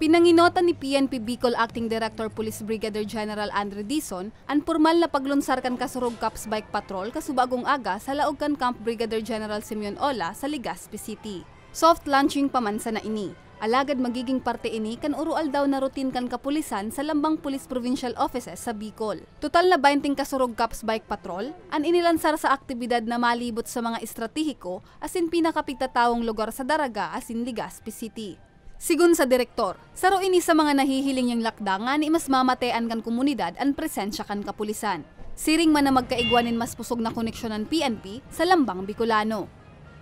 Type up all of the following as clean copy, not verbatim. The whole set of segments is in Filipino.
Pinanginota ni PNP Bicol Acting Director Police Brigadier General Andre Dizon ang pormal na paglunsar kan kasurog Cops Bike Patrol kasubagong aga sa laog kan Camp Brigadier General Simeon Ola sa Legazpi City. Soft launching paman sa naini. Alagad magiging parte ini kan urual daw na routine kan kapulisan sa lambang Police Provincial Offices sa Bicol. Total na 20 kasurog Cops Bike Patrol ang inilansar sa aktibidad na malibot sa mga estratehiko asin pinakapigtatawong lugar sa Daraga asin Legazpi City. Sigun sa direktor, saro ini sa mga nahihiling niyang lakda nga ni mas mamatean kan komunidad ang presensya kan kapulisan. Siring man na magkaigwanin mas pusog na koneksyon ng PNP sa lambang Bicolano.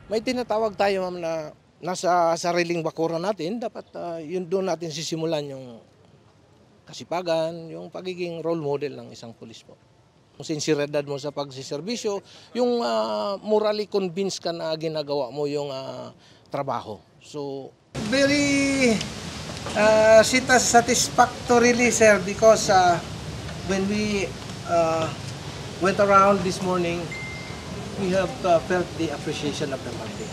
May tinatawag tayo ma'am na nasa sariling bakuran natin, dapat yun doon natin sisimulan yung kasipagan, yung pagiging role model ng isang pulis po. Yung sinseridad mo sa pagsiservisyo, yung morally convinced ka na ginagawa mo yung trabaho. So, very satisfactorily, sir, because when we went around this morning, we have felt the appreciation of the public.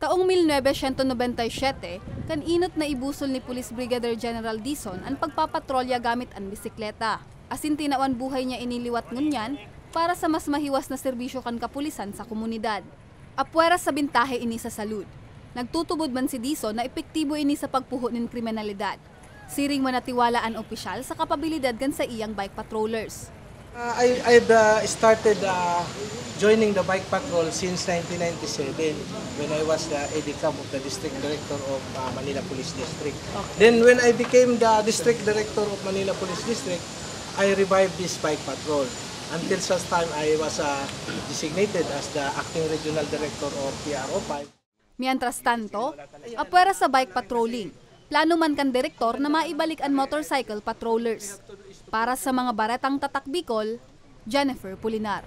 Taong 1997, kan inot na ibusol ni Police Brigadier General Dizon ang pagpapatrolya gamit ang bisikleta. Asin tinawan buhay niya iniliwat ngunyan para sa mas mahiwas na serbisyo kan kapulisan sa komunidad. Apwera sa bintahe ini sa salud. Nagtutubod man si Dizon na epektibo ini sa pagpuho ng kriminalidad. Siring manatiwala ang opisyal sa kapabilidad gan sa iyang bike patrollers. I've started joining the bike patrol since 1997 when I was the AD-CAM of the District Director of Manila Police District. Okay. Then when I became the District Director of Manila Police District, I revived this bike patrol. Until such time I was designated as the Acting Regional Director of PRO 5. Mientras tanto, apwera sa bike patrolling, plano man kan direktor na maibalik ang motorcycle patrollers. Para sa mga baretang tatak Bicol, Jennifer Pulinar.